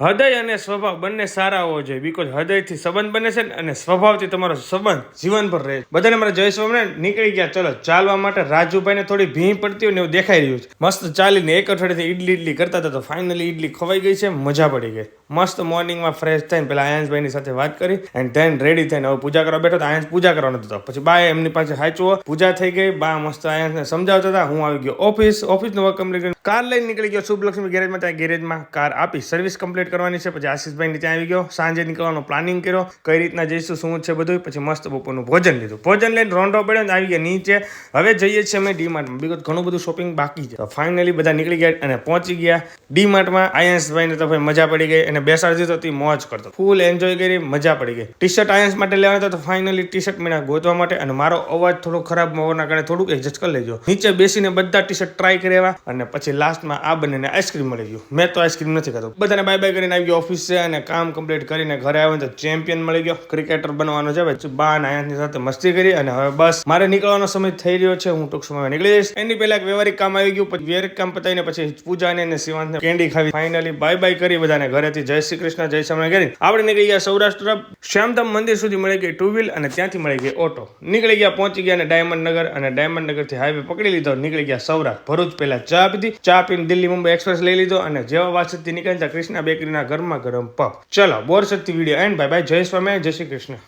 હૃદય અને સ્વભાવ બંને સારા હોવો જોઈએ, બીકોઝ હૃદયથી સંબંધ બને છે અને સ્વભાવથી તમારો સંબંધ જીવન પર રહે. બધાને મારા જય સ્વામિનારાયણ. નીકળી ગયા ચલો ચાલવા માટે. રાજુભાઈને થોડી ભીં પડતી હોય ને એવું દેખાઈ રહ્યું છે. મસ્ત ચાલીને એક અઠવાડિયેથી ઈડલી કરતા હતા તો ફાઇનલી ઈડલી ખવાઈ ગઈ છે, મજા પડી ગઈ. મસ્ત મોર્નિંગમાં ફ્રેશ થઈને પેલા આયન્સભાઈની સાથે વાત કરી એન્ડ ધેન રેડી થઈને હવે પૂજા કરવા બેઠો. આયન્સ પૂજા કરવાનો હતો, પછી બા એમની પાસે હાચવો, પૂજા થઈ ગઈ. બા મસ્ત આયન્સને સમજાવતા હતા. હું આવી ગયો ઓફિસનું વર્ક કમ્પ્લીટ કરીને કાર લઈને નીકળી ગયો શુભલક્ષ્મી ગેરેજમાં. ત્યાં ગેરેજમાં કાર આપી સર્વિસ કમ્પ્લીટ કરવાની છે. પછી આશીષભાઈ ત્યાં આવી ગયો, સાંજે નીકળવાનો પ્લાનિંગ કર્યો, કઈ રીતના જઈશું શું છે બધું. પછી મસ્ત બપોરનું ભોજન લીધું, ભોજન લઈને રોંઢો પડ્યો ને આવી ગયા નીચે. હવે જઈએ છીએ અમે ડીમાર્ટમાં, બીકોઝ ઘણું બધું શોપિંગ બાકી છે. તો ફાઇનલી બધા નીકળી ગયા અને પહોંચી ગયા ડીમાર્ટમાં. આયન્સભાઈને તો ભાઈ મજા પડી ગઈ અને બેસાડી દીધો તો મોજ કરતો, ફૂલ એન્જોય કરી, મજા પડી ગઈ. ટી શર્ટ આયન્સ માટે લેવાના હતા તો ફાઇનલી ટી શર્ટ મેળા ગોતવા માટે. અને મારો અવાજ થોડો ખરાબ હોવાના કારણે થોડુંક એડજસ્ટ કરી લેજો. નીચે બેસીને બધા ટી શર્ટ ટ્રાય કર્યા અને પછી લાસ્ટમાં આ બંનેને આઈસ્ક્રીમ મળી ગયું. મેં તો આઈસ્ક્રીમ નથી ખાતો. બધાને બાય બાય કરીને આવી ગયો ઓફિસ છે અને કામ કમ્પ્લીટ કરીને ઘરે આવ્યો તો ચેમ્પિયન મળી ગયો, ક્રિકેટર બનવાનો છે ભાઈ. બા આયન્સની સાથે મસ્તી કરી અને હવે બસ મારે નીકળવાનો સમય થઈ રહ્યો છે. હું ટૂંક સમયમાં નીકળી જઈશ. એની પહેલા એક વ્યવહારિક કામ આવી ગયું, પછી વ્યવહારિક કામ પતાવીને પછી પૂજાને અને શિવાંતને કેન્ડી ખાવી. ફાઇનલી બાય બાય કરી બધાને ઘરેથી જય શ્રી કૃષ્ણ જય સ્વામિનારાયણ કરી આપણે નીકળી ગયા સૌરાષ્ટ્ર તરફ. શ્યામધામ મંદિર સુધી મળી ગઈ ટુ વ્હીલ અને ત્યાંથી મળી ગઈ ઓટો. નીકળી ગયા, પહોંચી ગયા અને ડાયમંડ નગર, અને ડાયમંડ નગર થી હાઈવે પકડી લીધો. નીકળી ગયા સૌરાષ્ટ્ર. ભરૂચ પહેલા ચા પીધી, ચા પીને દિલ્હી મુંબઈ એક્સપ્રેસ લઈ લીધો અને જેવા વાસદથી નીકળતા કૃષ્ણા બેકરીના ગરમા ગરમ પફ. ચલો બોરસદથી વિડીયો એન્ડ બાય બાય. જય સ્વામિનારાયણ, જય શ્રી કૃષ્ણ.